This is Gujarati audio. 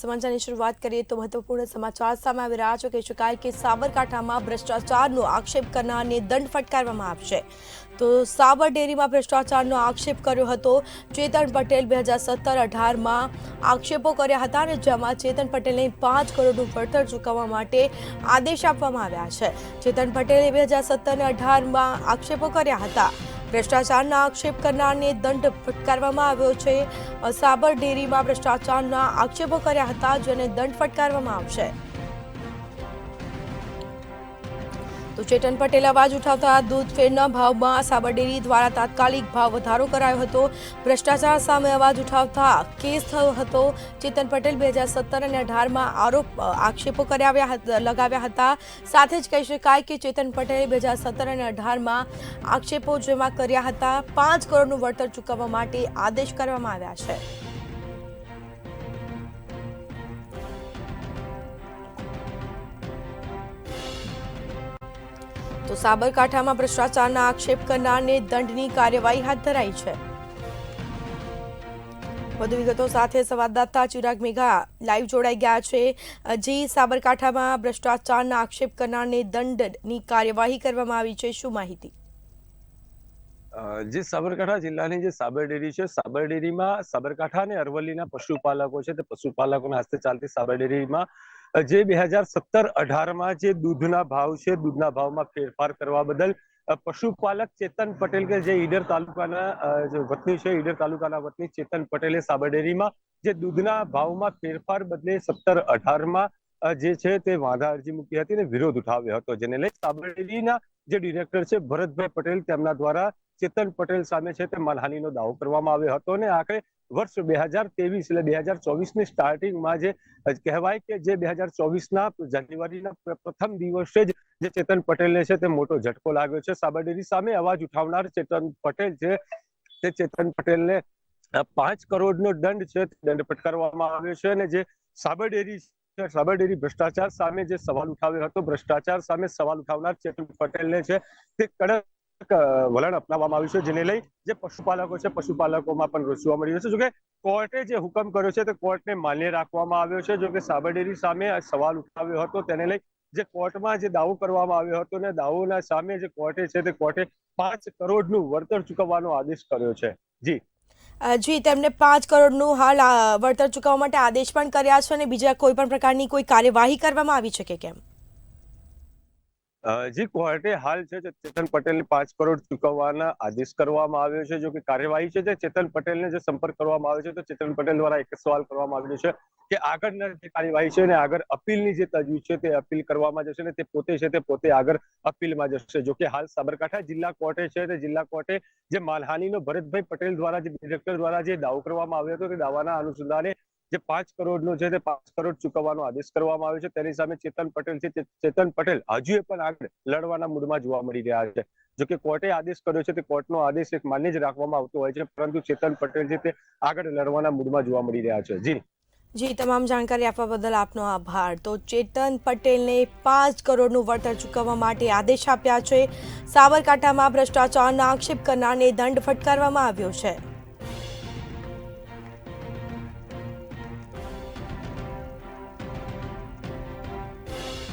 સમાચારની શરૂઆત કરીએ તો મહત્વપૂર્ણ સમાચાર સામે આવી રહ્યા છે. કહી શકાય કે સાબરકાંઠામાં ભ્રષ્ટાચારનો આક્ષેપ કરનારને દંડ ફટકારવામાં આવશે. તો સાબર ડેરીમાં ભ્રષ્ટાચારનો આક્ષેપ કર્યો હતો ચેતન પટેલ 2017-18માં આક્ષેપો કર્યા હતા અને જેમાં ચેતન પટેલને 5 કરોડનું વળતર ચૂકવવા માટે આદેશ આપવામાં આવ્યા છે. ચેતન પટેલે 2017-18માં આક્ષેપો કર્યા હતા. ભ્રષ્ટાચારના આક્ષેપ કરનારને દંડ ફટકારવામાં આવ્યો છે. સાબર ડેરીમાં ભ્રષ્ટાચારના આક્ષેપો કર્યા હતા જેને દંડ ફટકારવામાં આવશે. તો ચેતન પટેલ અવાજ ઉઠાવતા દૂધ ફેરના ભાવમાં સાબર ડેરી દ્વારા તાત્કાલિક ભાવ વધારો કરાયો હતો. ભ્રષ્ટાચાર સામે અવાજ ઉઠાવતા કેસ થયો હતો. ચેતન પટેલ 2017 અને 18માં આક્ષેપો લગાવ્યા હતા. સાથે જ કહી શકાય કે ચેતન પટેલે 2017 અને 18માં આક્ષેપો જેમાં કર્યા હતા 5 કરોડનું વળતર ચૂકવવા માટે આદેશ કરવામાં આવ્યા છે. તો સાબરકાંઠામાં ભ્રષ્ટાચારના આક્ષેપ કરનારને દંડની કાર્યવાહી હાથ ધરાઈ છે. વધુ વિગતો સાથે સંવાદદાતા ચિરાગ મેઘા લાઈવ જોડાઈ ગયા છે. જી, સાબરકાંઠામાં ભ્રષ્ટાચારના આક્ષેપ કરનારને દંડની કાર્યવાહી કરવામાં આવી છે, શું માહિતી? જે સાબરકાંઠા જિલ્લાની જે સાબર ડેરી છે, સાબર ડેરીમાં સાબરકાંઠા અને અરવલ્લીના પશુપાલકો છે, તે પશુપાલકોના હસ્તે ચાલતી સાબર ડેરીમાં જે 2017-18માં જે દૂધના ભાવ છે, દૂધના ભાવમાં ફેરફાર કરવા બદલ પશુપાલક ચેતન પટેલ કે જે ઈડર તાલુકાના વતની છે, ઈડર તાલુકાના વતની ચેતન પટેલે સાબર ડેરીમાં જે દૂધના ભાવમાં ફેરફાર બદલે 17-18માં જે છે તે વાંધા અરજી મૂકી હતી અને વિરોધ ઉઠાવ્યો હતો. જેને લઈ સાબર ડેરીના જે ડિરેક્ટર છે ભરતભાઈ પટેલ, તેમના દ્વારા ચેતન પટેલ સામે છે તે માનહાનિનો દાવો કરવામાં આવ્યો હતો અને આખરે વર્ષ 2023 એટલે 2024ની સ્ટાર્ટિંગમાં જે કહેવાય કે જે 2024ના જાન્યુઆરીના પ્રથમ દિવસે જ જે ચેતન પટેલને છે તે મોટો ઝટકો લાગ્યો છે. સાબર ડેરી સામે અવાજ ઉઠાવનાર ચેતન પટેલ છે તે ચેતન પટેલને 5 કરોડનો દંડ છે દંડ ફટકારવામાં આવ્યો છે. અને જે સાબર ડેરી ભ્રષ્ટાચાર સામે જે સવાલ ઉઠાવ્યો હતો, ભ્રષ્ટાચાર સામે સવાલ ઉઠાવનાર ચેતન પટેલને છે તે કડક વલણ અપનાવવામાં આવ્યું છે. જેને લઈ જે પશુપાલકો છે, પશુપાલકોમાં પણ રોષ જોવા મળી રહ્યો છે. જોકે કોર્ટે જે હુકમ કર્યો છે તે કોર્ટને માન્ય રાખવામાં આવ્યો છે. જોકે સાબર ડેરી સામે સવાલ ઉઠાવ્યો હતો તેને લઈ જે કોર્ટમાં જે દાવો કરવામાં આવ્યો હતો ને દાવોના સામે જે કોર્ટે છે તે કોર્ટે 5 કરોડનું વળતર ચૂકવવાનો આદેશ કર્યો છે. જી, તેમને 5 કરોડનું હાલ વળતર ચૂકવવા માટે આદેશ પણ કર્યા છે અને બીજા કોઈ પણ પ્રકારની કોઈ કાર્યવાહી કરવામાં આવી છે કે કેમ? જે કોર્ટે હાલ છે ચેતન પટેલને 5 કરોડ ચૂકવવાના આદેશ કરવામાં આવ્યો છે. જો કે કાર્યવાહી છે ચેતન પટેલને જે સંપર્ક કરવામાં આવ્યો છે તો ચેતન પટેલ દ્વારા એક સવાલ કરવામાં આવ્યો છે કે આગળના જે કાર્યવાહી છે ને આગળ અપીલની જે તજવીજ છે તે અપીલ કરવામાં જશે ને તે પોતે આગળ અપીલમાં જશે. જો કે હાલ સાબરકાંઠા જિલ્લા કોર્ટે છે તે જિલ્લા કોર્ટે જે માનહાનિનો ભરતભાઈ પટેલ દ્વારા જે ડિરેક્ટર દ્વારા જે દાવો કરવામાં આવ્યો હતો તે દાવાના અનુસંધાને જે 5 કરોડનો છે તે 5 કરોડ ચૂકવવાનો આદેશ કરવામાં આવ્યો છે. તેની સામે ચેતન પટેલ છે, ચેતન પટેલ હજુ પણ આગળ લડવાના મૂડમાં જોવા મળી રહ્યા છે. જો કે કોર્ટે આદેશ કર્યો છે તે કોર્ટનો આદેશ એક માન્ય જ રાખવામાં આવતો હોય છે, પરંતુ ચેતન પટેલ છે તે આગળ લડવાના મૂડમાં જોવા મળી રહ્યા છે. જી, તમામ જાણકારી આપવા બદલ આપનો આભાર. તો ચેતન પટેલને 5 કરોડનું વળતર ચૂકવવા માટે આદેશ આપ્યા છે. સાબરકાંઠામાં ભ્રષ્ટાચારના આક્ષેપ કરનારને દંડ ફટકારવામાં આવ્યો છે.